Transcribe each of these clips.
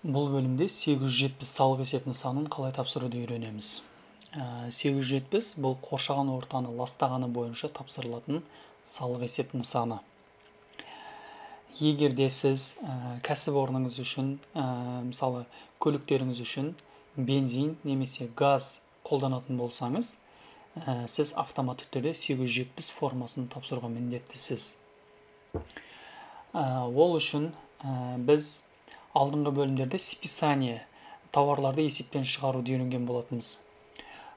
Бұл бөлімде 870 салық есеп нысанын қалай тапсыруды үйренеміз. 870 бұл қоршаған ортаны ластағаны бойынша тапсырылатын салық есеп нысаны. Егер де сіз кәсіпорныңыз үшін, мысалы көліктеріңіз үшін бензин немесе газ қолданатын болсаңыз, сіз автоматты түрде 870 формасын тапсыруға міндеттісіз. Ол үшін біз алдыңғы бөлімдерде списание тауарларды есептен шығаруды үйренген болатынбыз.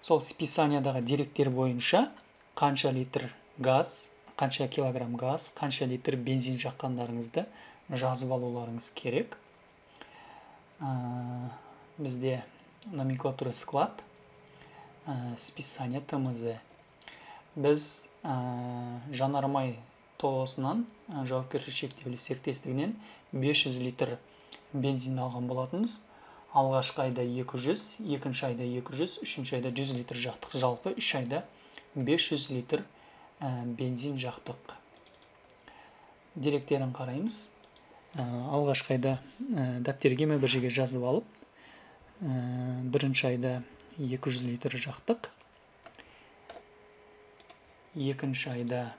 Сол списаниядағы деректер бойынша қанша литр газ, қанша килограмм газ, қанша литр бензин жаққандарыңызды жазып алуларыңыз керек. Бізде номенклатура склад, списание ТМЗ. Біз жанармай тоғысынан жауапкершілігі шектеулі серіктестігінен 500 литр бензин алған болатынбыз. Алғашқы айда 200, екінші айда 200, үшінші айда 100 литр жақтық. Жалпы 3 айда 500 литр бензин жақтық. Деректерін қараймыз. Алғашқы айда дәптерге бір жерге жазып алып, бірінші айда 200 литр жақтық. Екінші айда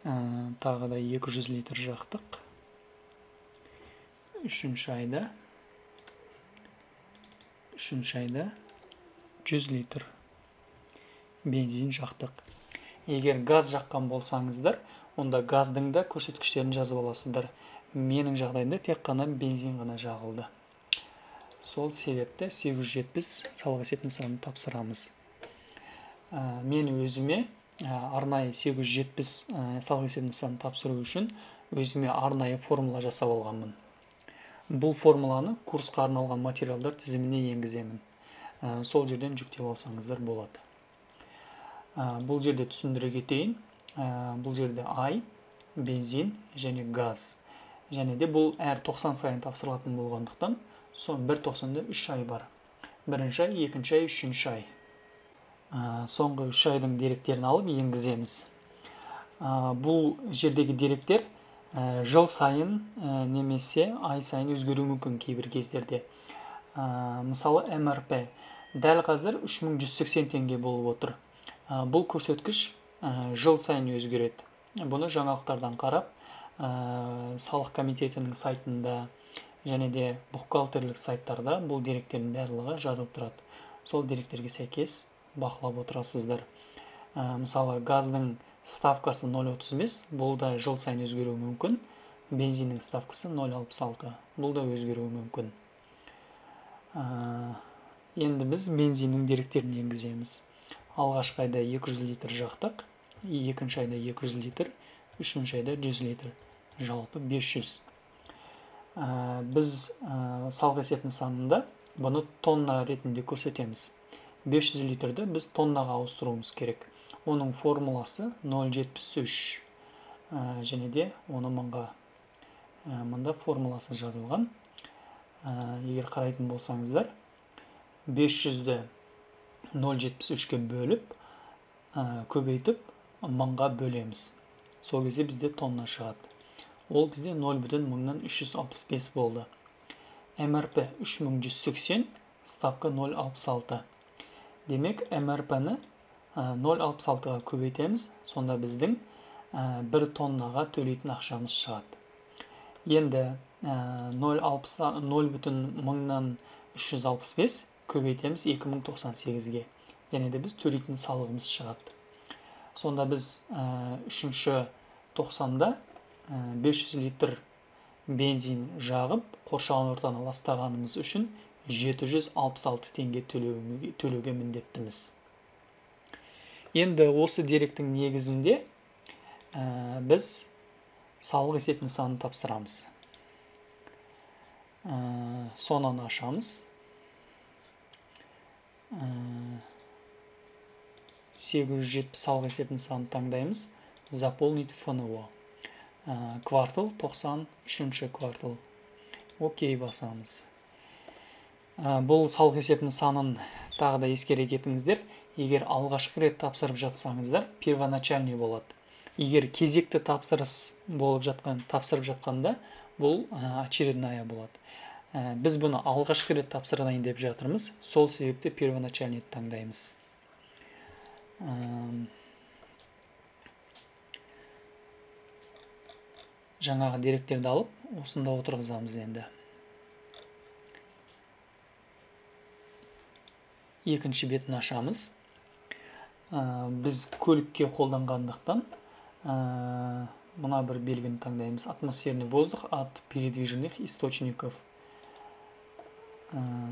тағы да 200 литр жақтық. Үшінші айда 100 литр бензин жақтық. Егер газ жаққан болсаңыздар, онда газдың да көрсеткіштерін жазып аласыздар. Менің жағдайымда тек қана бензин ғана жағылды. Сол себепті 870 салық есеп нысанын тапсырамыз. Мен өзіме арнайы 870 салық есеп нысанын тапсыру үшін өзіме арнайы формула жасап алғанмын. Бұл формуланы курсқа арналған материалдар тізіміне енгіземін. Сол жерден жүктеп алсаңыздар болады. Бұл жерде түсіндіре кетейін. Бұл жерде ай, бензин және газ. Және де бұл әр 90 сайын тапсырылатын болғандықтан, son бір 90-да 3 ай бар. Бірінші ай, екінші ай, үшінші ай. Соңғы 3 айдың деректерін алып енгіземіз. Бұл жердегі деректер жыл сайын немесе ай сайын өзгеруі мүмкін кейбір кездерде. Мысалы МРП дәл қазір 3180 теңге болып отыр. Бұл көрсеткіш жыл сайын өзгереді. Бұны жаңалықтардан қарап, салық комитетінің сайтында және де бухгалтерлік сайттарда бұл деректердің барлығы жазылып тұрады. Сол деректерге сәйкес бақылап отырасыздар. Мысалы газдың ставкасы 0.35, бұл да жыл сайын өзгеруі мүмкін. Бензиннің ставкасы 0.66, бұл да өзгеруі мүмкін. Енді біз бензиннің деректерін енгіземіз. Алғашқы айда 200 литр жақтық, екінші айда 200 литр, үшінші айда 100 литр, жалпы 500. Біз салық есеп нысанында бұны тонна ретінде көрсетеміз. 500 литрді біз тоннаға ауыстыруымыз керек. Оның формуласы 0,73 және де оны мында формуласы жазылған. Егер қарайтын болсаңыздар, 500-ді 0,73-ке бөліп, көбейтіп, мыңға бөлеміз. Сол кезде бізде тонна шығады. Ол бізде 0,365 болды. МРП 3180, ставка 0,66. Демек, МРП-ні 0,66-ға көбейтеміз, сонда біздің 1 тоннаға төлейтін ақшамыз шығады. Енді 0,365 көбейтеміз 2098-ге. Және де біз төлейтін салығымыз шығады. Сонда біз 3-ші 90-да 500 литр бензин жағып, қоршаған ортаны ластағанымыз үшін 766 теңге төлеуге міндеттіміз. Енді осы деректің негізінде біз салық есеп нысанын тапсырамыз. Сонан ашамыз. 870 салық есеп нысанын таңдаймыз. Заполнить ФНО. Квартал 93-ші квартал. Окей басамыз. Бұл салық есеп нысанын тағы да ескере кетіңіздер. Егер алғашқы рет тапсырып жатсаңыздар, первоначальный болады. Егер кезекті тапсырып жатқанда, бұл очередная болады. Біз бұны алғашқы рет тапсырайын деп жатырмыз. Сол себепті первоначальный таңдаймыз. Жаңағы деректерді алып, осында отырғызамыз енді. Екінші бетін ашамыз. Біз көлікке қолданғандықтан мына бір белгіні таңдаймыз. Атмосферный воздух от передвижных источников.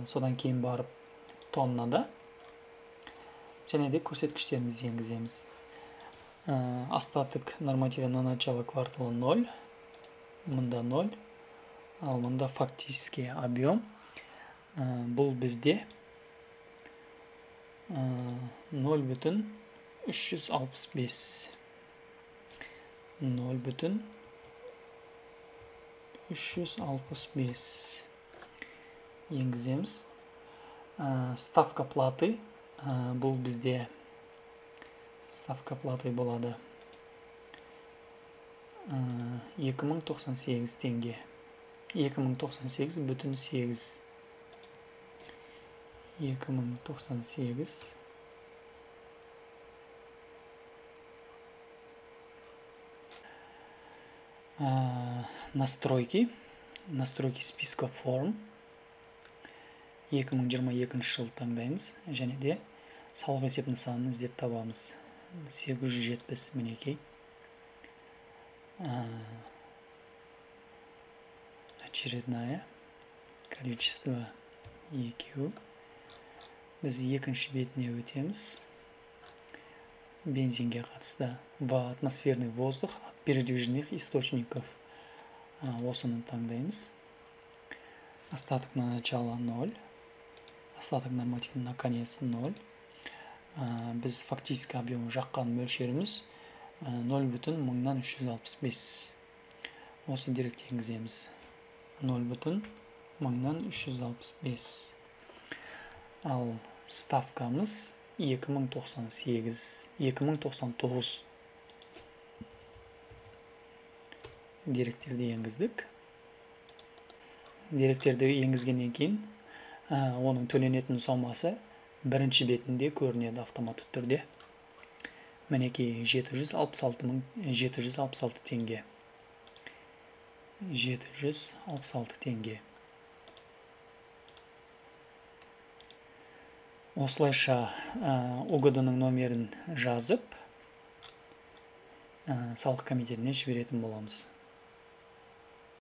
Содан кейін барып тоннада және де көрсеткіштерімізді енгіземіз. Остаток норматива на начало квартала 0. Мұнда 0. Ал мұнда фактический объем. Бұл бізде 0,365. 0,365 енгіземіз. Ставка платы. Бұл бізде ставка платы болады 2098 теңге. 2098,8. 2098. Настройки списка форм. 2022 жыл таңдаймыз. Және де салық есеп нысанын іздеп табамыз. 870 мінекей. Очередная. Количество екеу. Біз екінші бетіне өтеміз. Бензинге қатысты. В атмосферный воздух от передвижных источников. Осыны таңдаймыз. Остаток на начало 0. Остаток нормативный на конец 0. Біз фактический объем жаққан мөлшеріміз 0,365. Осы деректі енгіземіз. 0,365. Ал ставкамыз 2098, 2099 деректерді енгіздік. Деректерді енгізгеннен кейін оның төленетін сомасы бірінші бетінде көрінеді автоматты түрде. Мінекей 766 теңге. 766 теңге. Осылайша УГД-ның номерін жазып, салық комитетіне жіберетін боламыз.